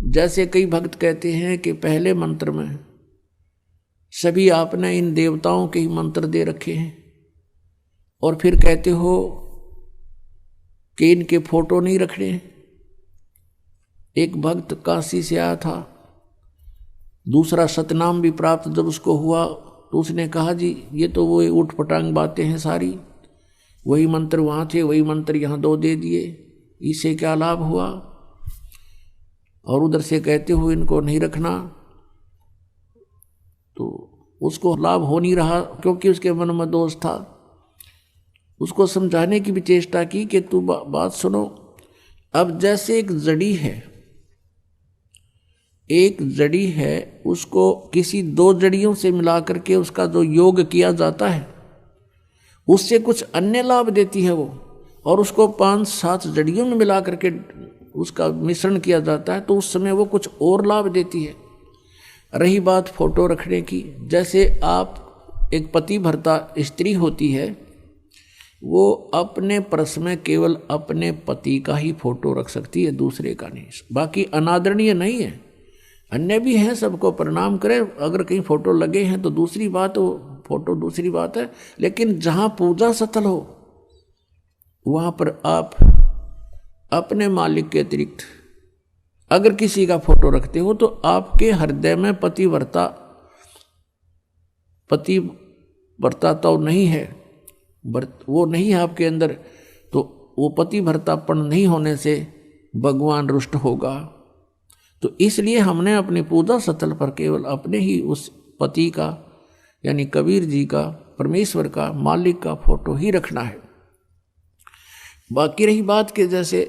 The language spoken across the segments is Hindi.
जैसे कई भक्त कहते हैं कि पहले मंत्र में सभी आपने इन देवताओं के ही मंत्र दे रखे हैं, और फिर कहते हो कि इनके फोटो नहीं रखने। एक भक्त काशी से आया था, दूसरा सतनाम भी प्राप्त जब उसको हुआ तो उसने कहा जी ये तो वो ऊट पटांग बातें हैं सारी, वही मंत्र वहाँ थे वही मंत्र यहाँ 2 दे दिए, इससे क्या लाभ हुआ। और उधर से कहते हो इनको नहीं रखना, तो उसको लाभ हो नहीं रहा क्योंकि उसके मन में दोष था। उसको समझाने की भी चेष्टा की कि तू बात सुनो, अब जैसे एक जड़ी है उसको किसी 2 जड़ियों से मिला करके उसका जो योग किया जाता है उससे कुछ अन्य लाभ देती है वो, और उसको 5-7 जड़ियों में मिला करके उसका मिश्रण किया जाता है तो उस समय वो कुछ और लाभ देती है। रही बात फोटो रखने की, जैसे आप एक पति भर्ता स्त्री होती है वो अपने पर्स में केवल अपने पति का ही फोटो रख सकती है, दूसरे का नहीं। बाकी अनादरणीय नहीं है, अन्य भी हैं, सबको प्रणाम करें, अगर कहीं फोटो लगे हैं तो दूसरी बात, वो फोटो दूसरी बात है। लेकिन जहाँ पूजा स्थल हो वहाँ पर आप अपने मालिक के अतिरिक्त अगर किसी का फोटो रखते हो तो आपके हृदय में पतिव्रता तो नहीं है, वो नहीं है आपके अंदर, तो वो पतिव्रतापन नहीं होने से भगवान रुष्ट होगा। तो इसलिए हमने अपनी पूजा स्थल पर केवल अपने ही उस पति का यानी कबीर जी का, परमेश्वर का, मालिक का फोटो ही रखना है। बाकी रही बात के जैसे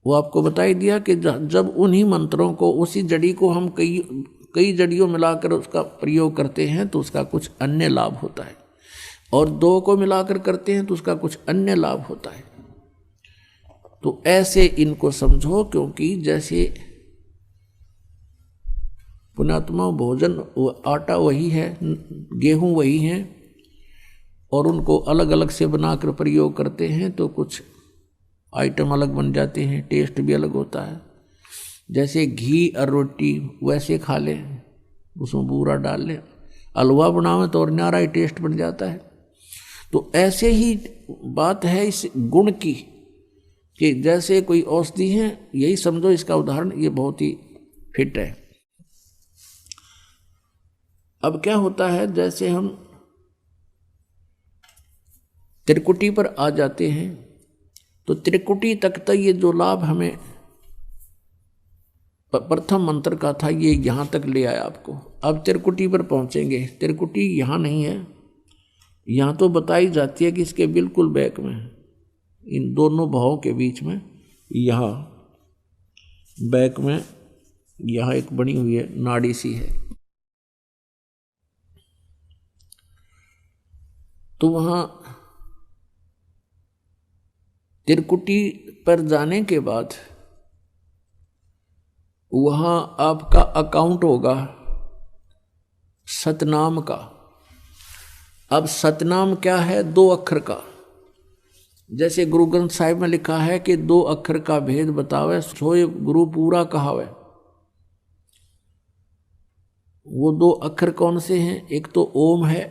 वो आपको बताई दिया कि जब उन्हीं मंत्रों को, उसी जड़ी को हम कई जड़ियों मिलाकर उसका प्रयोग करते हैं तो उसका कुछ अन्य लाभ होता है, और 2 को मिलाकर करते हैं तो उसका कुछ अन्य लाभ होता है। तो ऐसे इनको समझो, क्योंकि जैसे पुण्यात्मा भोजन आटा वही है, गेहूं वही है, और उनको अलग अलग से बनाकर प्रयोग करते हैं तो कुछ आइटम अलग बन जाते हैं, टेस्ट भी अलग होता है। जैसे घी और रोटी वैसे खा लें, उसमें बूरा डाल लें, हलवा बनावे तो और न्यारा ही टेस्ट बन जाता है। तो ऐसे ही बात है इस गुण की कि जैसे कोई औषधि है, यही समझो इसका उदाहरण, ये बहुत ही फिट है। अब क्या होता है, जैसे हम त्रिकुटी पर आ जाते हैं तो त्रिकुटी तक ये जो लाभ हमें प्रथम मंत्र का था ये यहाँ तक ले आया आपको। अब त्रिकुटी पर पहुँचेंगे, त्रिकुटी यहाँ नहीं है, यहाँ तो बताई जाती है कि इसके बिल्कुल बैक में, इन दोनों भावों के बीच में, यहाँ बैक में यहाँ एक बनी हुई है नाड़ी सी है। तो वहाँ त्रिकुटी पर जाने के बाद वहाँ आपका अकाउंट होगा सतनाम का। अब सतनाम क्या है? 2 अक्षर का। जैसे गुरु ग्रंथ साहिब में लिखा है कि 2 अक्षर का भेद बतावे सोए गुरु पूरा कहावे। वो 2 अक्षर कौन से हैं? एक तो ओम है,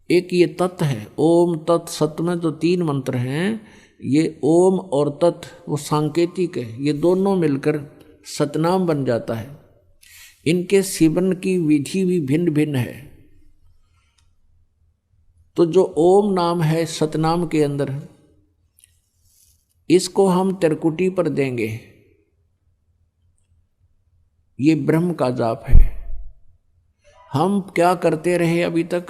एक ये तत् है। ओम तत् सत में जो 3 मंत्र हैं, ये ओम और तत् वो सांकेतिक है, ये दोनों मिलकर सतनाम बन जाता है। इनके सेवन की विधि भी भिन्न भिन्न है। तो जो ओम नाम है सतनाम के अंदर, इसको हम त्रिकुटी पर देंगे। ये ब्रह्म का जाप है। हम क्या करते रहे अभी तक?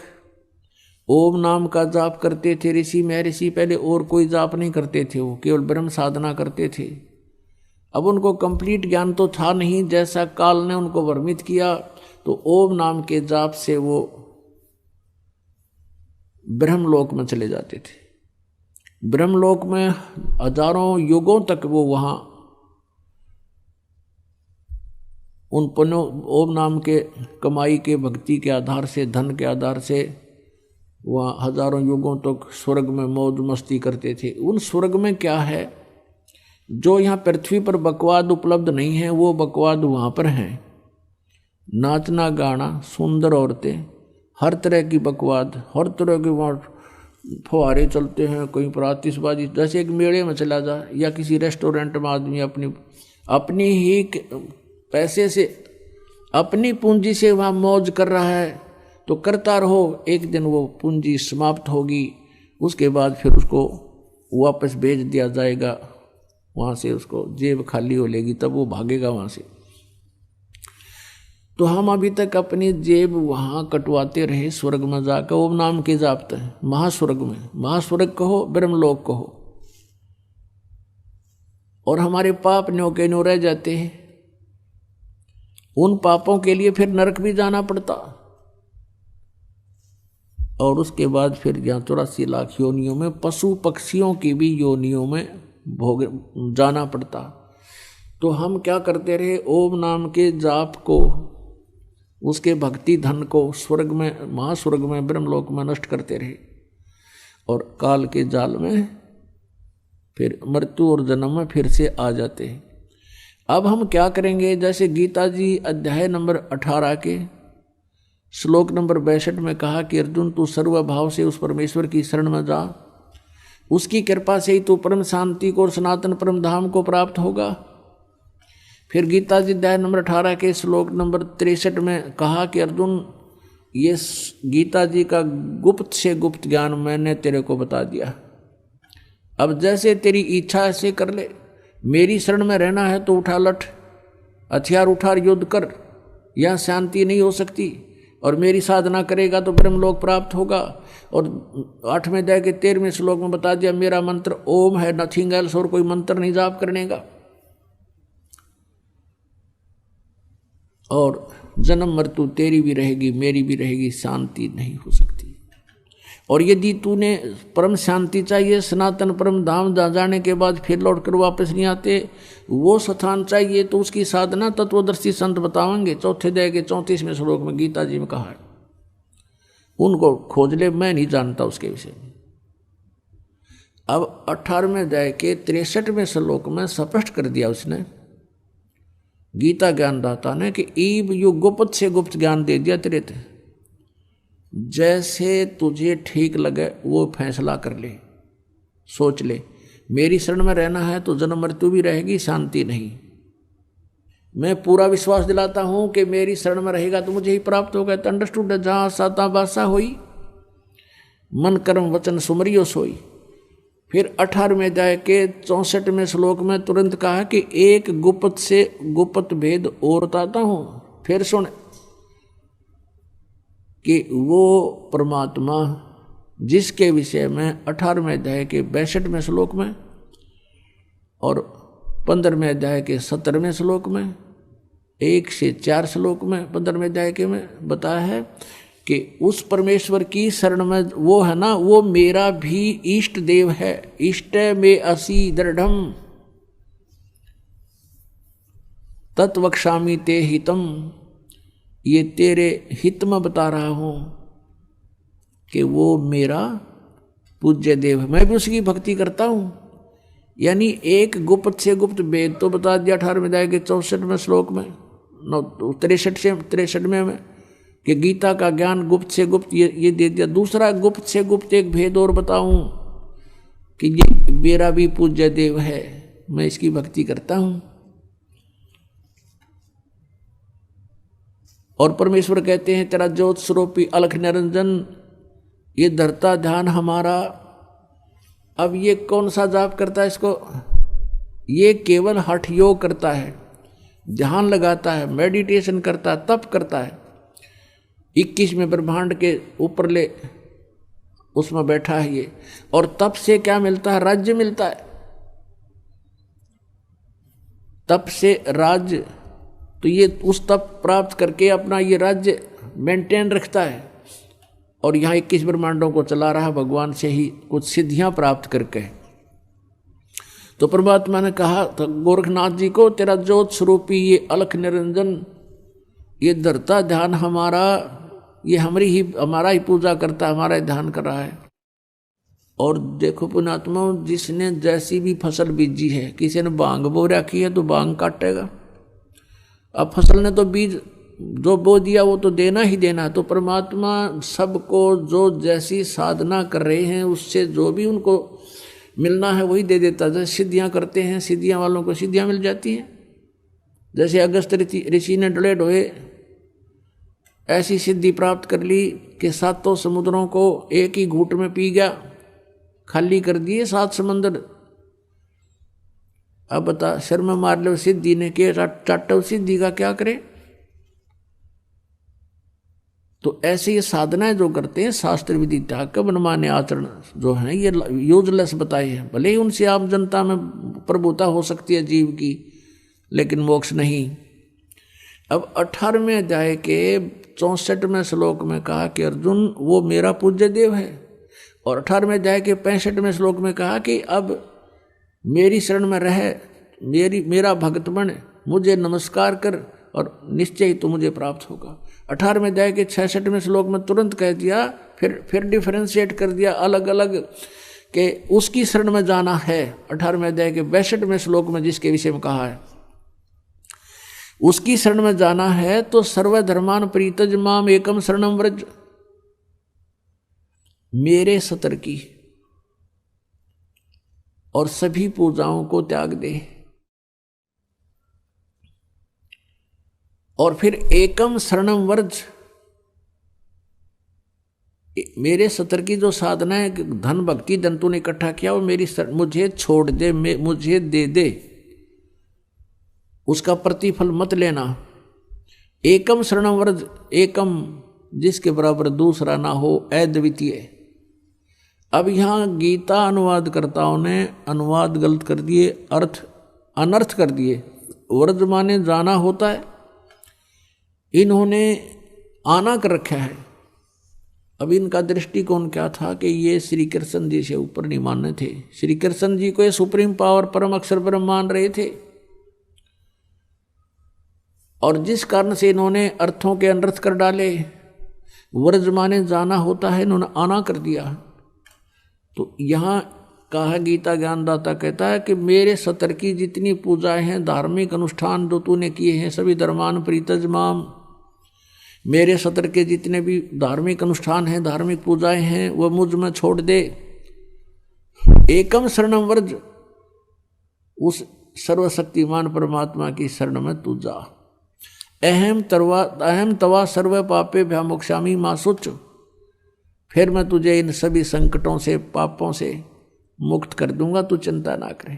ओम नाम का जाप करते थे ऋषि महर्षि पहले, और कोई जाप नहीं करते थे, वो केवल ब्रह्म साधना करते थे। अब उनको कंप्लीट ज्ञान तो था नहीं, जैसा काल ने उनको वर्मित किया तो ओम नाम के जाप से वो ब्रह्मलोक में चले जाते थे। ब्रह्मलोक में हजारों युगों तक वो वहाँ उन पुण्यों ओम नाम के कमाई के भक्ति के आधार से, धन के आधार से वहाँ हजारों युगों तक स्वर्ग में मौज मस्ती करते थे। उन स्वर्ग में क्या है जो यहाँ पृथ्वी पर बकवाद उपलब्ध नहीं है वो बकवाद वहाँ पर है। नाचना गाना, सुंदर औरतें, हर तरह की बकवाद, हर तरह के वहाँ फुहारे चलते हैं, कहीं पर आतिशबाजी। जैसे एक मेले में चला जा या किसी रेस्टोरेंट में आदमी अपनी ही पैसे से, अपनी पूंजी से वहाँ मौज कर रहा है तो करता रहो, एक दिन वो पूंजी समाप्त होगी, उसके बाद फिर उसको वापस भेज दिया जाएगा वहाँ से, उसको जेब खाली हो लेगी तब वो भागेगा वहाँ से। तो हम अभी तक अपनी जेब वहाँ कटवाते रहे स्वर्ग में जाकर, ओम नाम के जापते हैं महास्वर्ग में, महास्वर्ग कहो ब्रह्मलोक कहो, और हमारे पाप न्यो के न्यो रह जाते हैं। उन पापों के लिए फिर नरक भी जाना पड़ता, और उसके बाद फिर यहाँ 84 लाख योनियों में, पशु पक्षियों की भी योनियों में भोग जाना पड़ता। तो हम क्या करते रहे, ओम नाम के जाप को, उसके भक्ति धन को स्वर्ग में, महास्वर्ग में, ब्रह्मलोक में नष्ट करते रहे, और काल के जाल में फिर मृत्यु और जन्म में फिर से आ जाते हैं। अब हम क्या करेंगे, जैसे गीता जी अध्याय नंबर 18 के श्लोक नंबर 62 में कहा कि अर्जुन तू सर्वभाव से उस परमेश्वर की शरण में जा, उसकी कृपा से ही तू परम शांति को और सनातन परम धाम को प्राप्त होगा। फिर गीता जी अध्याय नंबर 18 के श्लोक नंबर 63 में कहा कि अर्जुन ये गीता जी का गुप्त से गुप्त ज्ञान मैंने तेरे को बता दिया, अब जैसे तेरी इच्छा ऐसे कर ले। मेरी शरण में रहना है तो उठा लठ, हथियार उठा युद्ध कर, यहाँ शांति नहीं हो सकती, और मेरी साधना करेगा तो ब्रह्मलोक प्राप्त होगा। और 8वें अध्याय के 13वें श्लोक में बता दिया मेरा मंत्र ओम है, नथिंग एल्स, और कोई मंत्र नहीं जाप करने का, और जन्म मृत्यु तेरी भी रहेगी मेरी भी रहेगी, शांति नहीं हो सकती। और यदि तूने परम शांति चाहिए, सनातन परम धाम जाने के बाद फिर लौट कर वापस नहीं आते, वो स्थान चाहिए, तो उसकी साधना तत्वदर्शी संत बताएंगे। 4 अध्याय के 34वें श्लोक में गीता जी में कहा है, उनको खोज ले, मैं नहीं जानता उसके विषय में। अब 18वें अध्याय के 63वें श्लोक में स्पष्ट कर दिया उसने, गीता ज्ञानदाता ने, कि ईब यु गुप्त से गुप्त ज्ञान दे दिया तेरे थे, जैसे तुझे ठीक लगे वो फैसला कर ले, सोच ले। मेरी शरण में रहना है तो जन्म मृत्यु भी रहेगी, शांति नहीं। मैं पूरा विश्वास दिलाता हूं कि मेरी शरण में रहेगा तो मुझे ही प्राप्त होगा। तो अंडरस्टूड, जहां साता बासा होई, मन कर्म वचन सुमरियो सोई। फिर 18वें अध्याय के 64वें श्लोक में तुरंत कहा कि एक गुप्त से गुप्त भेद और बताता हूं। फिर सुन कि वो परमात्मा जिसके विषय में 18वें अध्याय के 62वें श्लोक में और 15वें अध्याय के 17वें श्लोक में, 1 से 4 श्लोक में 15वें अध्याय के में बताया है कि उस परमेश्वर की शरण में वो है ना, वो मेरा भी इष्ट देव है। इष्ट में असी दृढ़म तत्वक्षामि ते हितम, ये तेरे हित में बता रहा हूं कि वो मेरा पूज्य देव है, मैं भी उसकी भक्ति करता हूं। यानी एक गुप्त से गुप्त भेद तो बता दिया 18वें अध्याय के 64वें श्लोक में, 63वें में कि गीता का ज्ञान गुप्त से गुप्त ये दे दिया। दूसरा गुप्त से गुप्त एक भेद और बताऊं कि ये मेरा भी पूज्य देव है, मैं इसकी भक्ति करता हूं। और परमेश्वर कहते हैं तेरा ज्योत स्वरूपी अलख निरंजन ये धरता ध्यान हमारा। अब ये कौन सा जाप करता है इसको? ये केवल हठ योग करता है, ध्यान लगाता है, मेडिटेशन करता है, तप करता है। 21वें ब्रह्मांड के ऊपर ले उसमें बैठा है ये। और तप से क्या मिलता है? राज्य मिलता है। तप से राज्य, तो ये उस तप प्राप्त करके अपना ये राज्य मेंटेन रखता है और यहाँ 21 ब्रह्मांडों को चला रहा भगवान से ही कुछ सिद्धियां प्राप्त करके। तो परमात्मा ने कहा था गोरखनाथ जी को, तेरा ज्योत स्वरूपी ये अलख निरंजन ये धरता ध्यान हमारा, ये हमारा ही पूजा करता है, हमारा ही ध्यान कर रहा है। और देखो पुण्यात्मा, जिसने जैसी भी फसल बीजी है, किसी ने भांग बो रखी है तो भांग काटेगा। अब फसल ने तो बीज जो बो दिया वो तो देना ही देना है। तो परमात्मा सबको जो जैसी साधना कर रहे हैं उससे जो भी उनको मिलना है वही दे देता है। जैसे सिद्धियाँ करते हैं, सिद्धियाँ वालों को सिद्धियाँ मिल जाती हैं। जैसे अगस्त ऋषि ने डले ढोए ऐसी सिद्धि प्राप्त कर ली कि 7 समुद्रों को एक ही घूंट में पी गया, खाली कर दिए 7 समंदर। अब बता, सिर में मार लो सिद्धि ने के चाटो सिद्धि का क्या करे। तो ऐसे ये साधनाएं जो करते हैं शास्त्र विधि त्याग का मनमाने आचरण जो है ये यूजलेस बताए हैं। भले ही उनसे आम जनता में प्रभुता हो सकती है जीव की, लेकिन मोक्ष नहीं। अब 18वें अध्याय के 64वें श्लोक में कहा कि अर्जुन वो मेरा पूज्य देव है, और 18वें अध्याय के 65वें श्लोक में कहा कि अब मेरी शरण में रह, मेरा भक्त बन, मुझे नमस्कार कर और निश्चय ही तो मुझे प्राप्त होगा। 18वें अध्याय के 66वें श्लोक में तुरंत कह दिया, फिर डिफरेंशिएट कर दिया अलग अलग कि उसकी शरण में जाना है। 18वें अध्याय के 62वें श्लोक में जिसके विषय में कहा है उसकी शरण में जाना है, तो सर्वधर्मान परित्यज माम एकम शरणम व्रज, मेरे सतर की और सभी पूजाओं को त्याग दे। और फिर एकम शरणम व्रज, मेरे सतर की जो साधना है, धन भक्ति धन तूने इकट्ठा किया वो मेरी मुझे छोड़ दे, मुझे दे दे, उसका प्रतिफल मत लेना। एकम शरणम व्रज, एकम जिसके बराबर दूसरा ना हो, अद्वितीय। अब यहाँ गीता अनुवादकर्ताओं ने अनुवाद गलत कर दिए, अर्थ अनर्थ कर दिए। व्रज माने जाना होता है, इन्होंने आना कर रखा है। अब इनका दृष्टिकोण क्या था कि ये श्री कृष्ण जी से ऊपर नहीं मानने थे, श्री कृष्ण जी को ये सुप्रीम पावर परम अक्षर परम मान रहे थे, और जिस कारण से इन्होंने अर्थों के अनर्थ कर डाले। व्रज माने जाना होता है, इन्होंने आना कर दिया। तो यहाँ कहा, गीता ज्ञानदाता कहता है कि मेरे सतर की जितनी पूजाएं हैं, धार्मिक अनुष्ठान जो तूने किए हैं, सभी धर्मान परित्यज माम, मेरे सतर के जितने भी धार्मिक अनुष्ठान हैं, धार्मिक पूजाएं हैं, वह मुझ में छोड़ दे। एकम शरणम व्रज, उस सर्वशक्तिमान परमात्मा की शरण में तू जा। अहम तवा सर्व पापे भ्यामोक्षामि मा शुच, फिर मैं तुझे इन सभी संकटों से पापों से मुक्त कर दूंगा, तू चिंता ना करे।